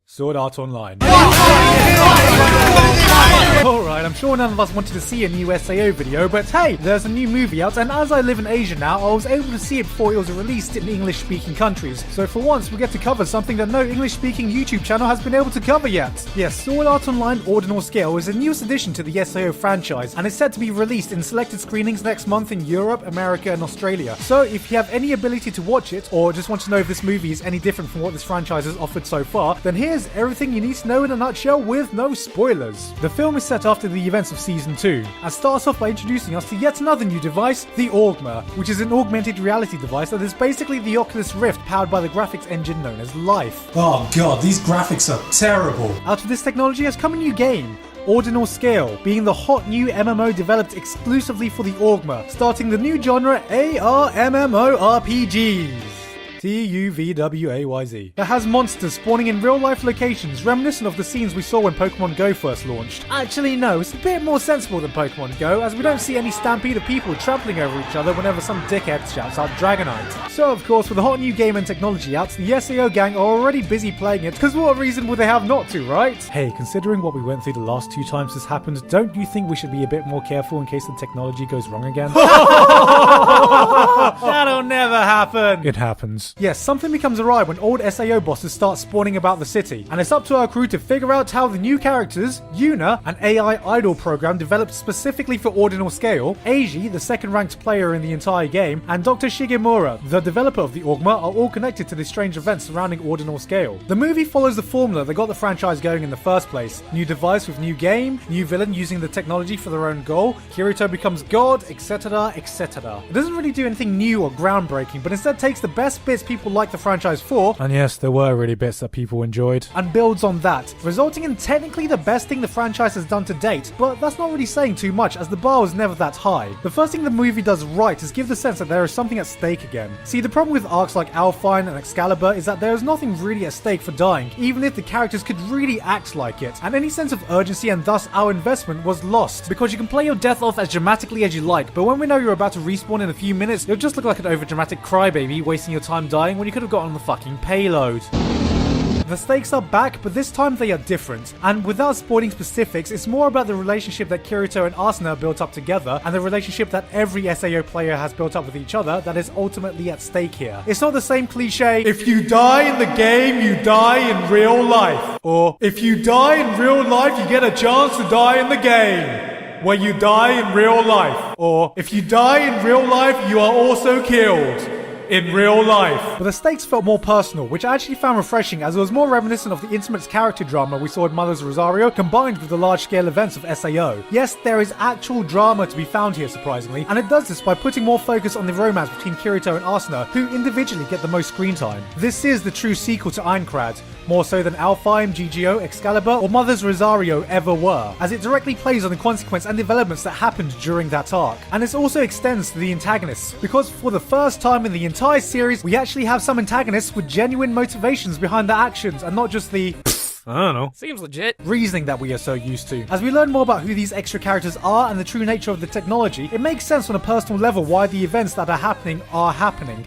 Sword Art Online. Alright, I'm sure none of us wanted to see a new SAO video, but hey, there's a new movie out, and as I live in Asia now, I was able to see it before it was released in English-speaking countries. So for once, we get to cover something that no English-speaking YouTube channel has been able to cover yet. Yes, Sword Art Online Ordinal Scale is a newest addition to the SAO franchise, and is set to be released in selected screenings next month in Europe, America, and Australia. So if you have any ability to watch it, or just want to know if this movie is any different from what this franchise has offered so far, then here's everything you need to know in a nutshell with no spoilers. The film is set after the events of Season 2, and starts off by introducing us to yet another new device, the Augma, which is an augmented reality device that is basically the Oculus Rift powered by the graphics engine known as Life. Oh god, these graphics are terrible. Out of this technology has come a new game, Ordinal Scale, being the hot new MMO developed exclusively for the Augma, starting the new genre AR-MMORPGs. TUVWAYZ. It has monsters spawning in real-life locations reminiscent of the scenes we saw when Pokemon Go first launched. Actually no, it's a bit more sensible than Pokemon Go, as we don't see any stampede of people trampling over each other whenever some dickhead shouts out Dragonite. So of course, with the hot new game and technology out, the SAO gang are already busy playing it, because what reason would they have not to, right? Hey, considering what we went through the last 2 times this happened, don't you think we should be a bit more careful in case the technology goes wrong again? That'll never happen! It happens. Yes, something becomes awry when old SAO bosses start spawning about the city, and it's up to our crew to figure out how the new characters, Yuna, an AI idol program developed specifically for Ordinal Scale, Eiji, the second-ranked player in the entire game, and Dr. Shigemura, the developer of the Augma, are all connected to the strange events surrounding Ordinal Scale. The movie follows the formula that got the franchise going in the first place. New device with new game, new villain using the technology for their own goal, Kirito becomes god, etc, etc. It doesn't really do anything new or groundbreaking, but instead takes the best bits people like the franchise for, and yes, there were really bits that people enjoyed, and builds on that, resulting in technically the best thing the franchise has done to date, but that's not really saying too much as the bar was never that high. The first thing the movie does right is give the sense that there is something at stake again. See, the problem with arcs like Alfheim and Excalibur is that there is nothing really at stake for dying, even if the characters could really act like it, and any sense of urgency and thus our investment was lost, because you can play your death off as dramatically as you like, but when we know you're about to respawn in a few minutes, you'll just look like an overdramatic crybaby wasting your time dying when you could have got on the fucking payload. The stakes are back, but this time they are different. And without spoiling specifics, it's more about the relationship that Kirito and Asuna built up together, and the relationship that every SAO player has built up with each other that is ultimately at stake here. It's not the same cliche, if you die in the game, you die in real life. Or, if you die in real life, you get a chance to die in the game, where you die in real life. Or, if you die in real life, you are also killed in real life. But the stakes felt more personal, which I actually found refreshing as it was more reminiscent of the intimate character drama we saw in Mother's Rosario combined with the large-scale events of SAO. Yes, there is actual drama to be found here, surprisingly, and it does this by putting more focus on the romance between Kirito and Asuna, who individually get the most screen time. This is the true sequel to Aincrad, more so than Alfheim, GGO, Excalibur, or Mother's Rosario ever were, as it directly plays on the consequence and developments that happened during that arc. And it also extends to the antagonists, because for the first time in the entire series, we actually have some antagonists with genuine motivations behind their actions, and not just the I don't know. Seems legit. Reasoning that we are so used to. As we learn more about who these extra characters are and the true nature of the technology, it makes sense on a personal level why the events that are happening.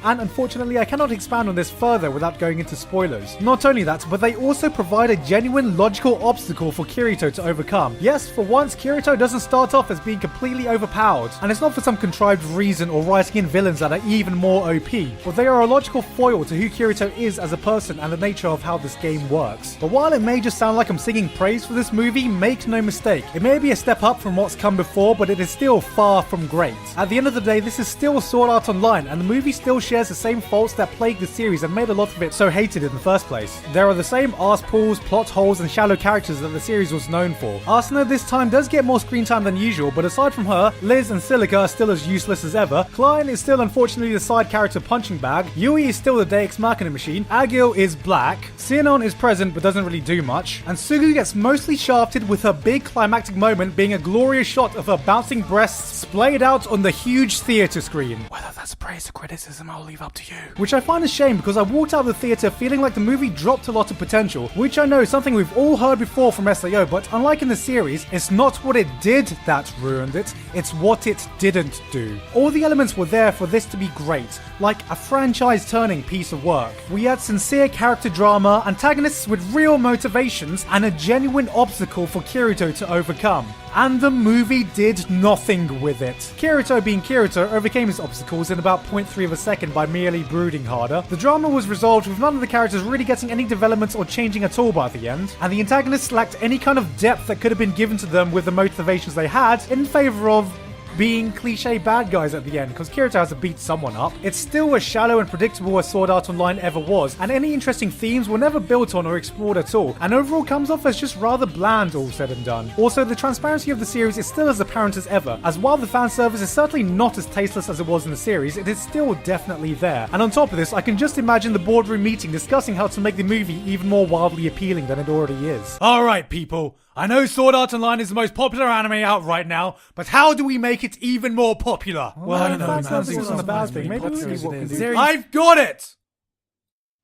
And unfortunately, I cannot expand on this further without going into spoilers. Not only that, but they also provide a genuine logical obstacle for Kirito to overcome. Yes, for once, Kirito doesn't start off as being completely overpowered, and it's not for some contrived reason or writing in villains that are even more OP, but they are a logical foil to who Kirito is as a person and the nature of how this game works. But while it may just sound like I'm singing praise for this movie, make no mistake, it may be a step up from what's come before, but it is still far from great. At the end of the day, this is still Sword Art Online, and the movie still shares the same faults that plagued the series and made a lot of it so hated in the first place. There are the same arse pools, plot holes, and shallow characters that the series was known for. Asuna this time does get more screen time than usual, but aside from her, Liz and Silica are still as useless as ever, Klein is still unfortunately the side character punching bag, Yui is still the Deus Machina machine, Agil is black, Xenon is present but doesn't really do much, and Sugu gets mostly shafted with her big climactic moment being a glorious shot of her bouncing breasts splayed out on the huge theater screen. Whether that's praise or criticism, I'll leave up to you. Which I find a shame because I walked out of the theatre feeling like the movie dropped a lot of potential, which I know is something we've all heard before from SAO, but unlike in the series, it's not what it did that ruined it, it's what it didn't do. All the elements were there for this to be great, like a franchise-turning piece of work. We had sincere character drama, antagonists with real motivations, and a genuine obstacle for Kirito to overcome. And the movie did nothing with it. Kirito being Kirito overcame his obstacles in about 0.3 of a second by merely brooding harder. The drama was resolved with none of the characters really getting any development or changing at all by the end, and the antagonists lacked any kind of depth that could have been given to them with the motivations they had in favour of being cliche bad guys at the end, because Kirito has to beat someone up. It's still as shallow and predictable as Sword Art Online ever was, and any interesting themes were never built on or explored at all, and overall comes off as just rather bland all said and done. Also, the transparency of the series is still as apparent as ever, as while the fan service is certainly not as tasteless as it was in the series, it is still definitely there. And on top of this, I can just imagine the boardroom meeting discussing how to make the movie even more wildly appealing than it already is. Alright people, I know Sword Art Online is the most popular anime out right now, but how do we make it even more popular? Well, you know, fan service isn't a bad thing. Maybe popular we see what as we it can is. do. I've got it!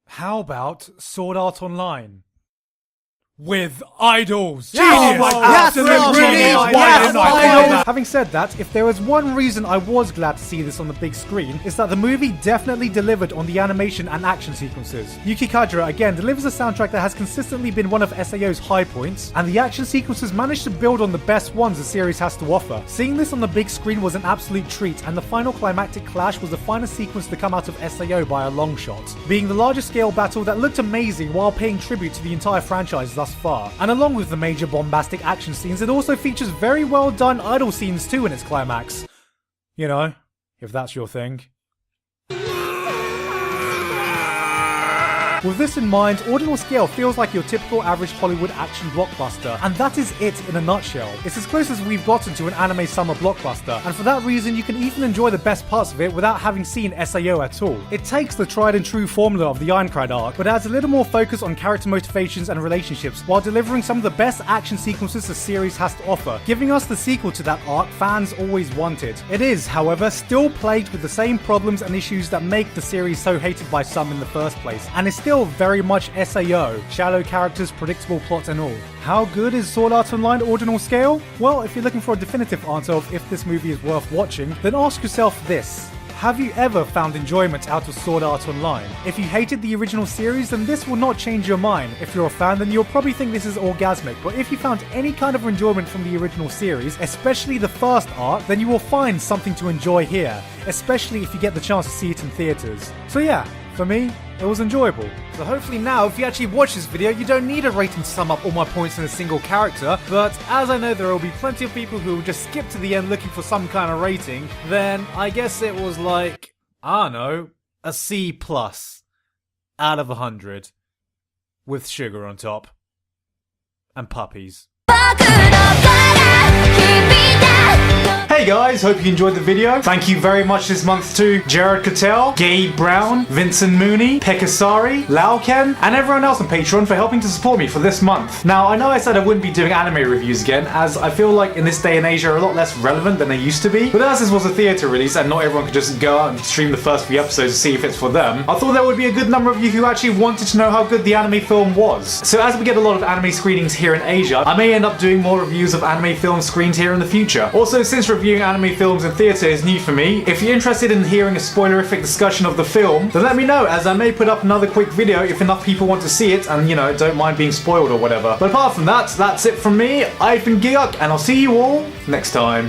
How about Sword Art Online? With idols. Yes! Genius! Oh my God, Absolute absolutely genius! genius! Why Yes! didn't I think of Idols! that? Having said that, if there was one reason I was glad to see this on the big screen, it's that the movie definitely delivered on the animation and action sequences. Yuki Kajira again delivers a soundtrack that has consistently been one of SAO's high points, and the action sequences managed to build on the best ones the series has to offer. Seeing this on the big screen was an absolute treat, and the final climactic clash was the finest sequence to come out of SAO by a long shot, being the largest scale battle that looked amazing while paying tribute to the entire franchise thus far. And along with the major bombastic action scenes, it also features very well done idol scenes too in its climax. You know, if that's your thing. With this in mind, Ordinal Scale feels like your typical average Hollywood action blockbuster, and that is it in a nutshell. It's as close as we've gotten to an anime summer blockbuster, and for that reason you can even enjoy the best parts of it without having seen SAO at all. It takes the tried and true formula of the Ironclad arc, but adds a little more focus on character motivations and relationships, while delivering some of the best action sequences the series has to offer, giving us the sequel to that arc fans always wanted. It is, however, still plagued with the same problems and issues that make the series so hated by some in the first place, and is still very much SAO, shallow characters, predictable plot and all. How good is Sword Art Online Ordinal Scale? Well, if you're looking for a definitive answer of if this movie is worth watching, then ask yourself this. Have you ever found enjoyment out of Sword Art Online? If you hated the original series, then this will not change your mind. If you're a fan, then you'll probably think this is orgasmic, but if you found any kind of enjoyment from the original series, especially the first arc, then you will find something to enjoy here, especially if you get the chance to see it in theaters. So yeah, for me, it was enjoyable. So hopefully now, if you actually watch this video, you don't need a rating to sum up all my points in a single character, but as I know there will be plenty of people who will just skip to the end looking for some kind of rating, then I guess it was like, I don't know, a C+ out of 100 with sugar on top and puppies. Hey guys, hope you enjoyed the video. Thank you very much this month to Jared Cattell, Gabe Brown, Vincent Mooney, Pekasari, Lauken, and everyone else on Patreon for helping to support me for this month. Now, I know I said I wouldn't be doing anime reviews again, as I feel like in this day and age are a lot less relevant than they used to be, but as this was a theatre release and not everyone could just go out and stream the first few episodes to see if it's for them, I thought there would be a good number of you who actually wanted to know how good the anime film was. So as we get a lot of anime screenings here in Asia, I may end up doing more reviews of anime film screens here in the future. Also, since reviewing anime films in theatre is new for me, if you're interested in hearing a spoilerific discussion of the film, then let me know, as I may put up another quick video if enough people want to see it and, you know, don't mind being spoiled or whatever. But apart from that, that's it from me. I've been Giyuk, and I'll see you all next time.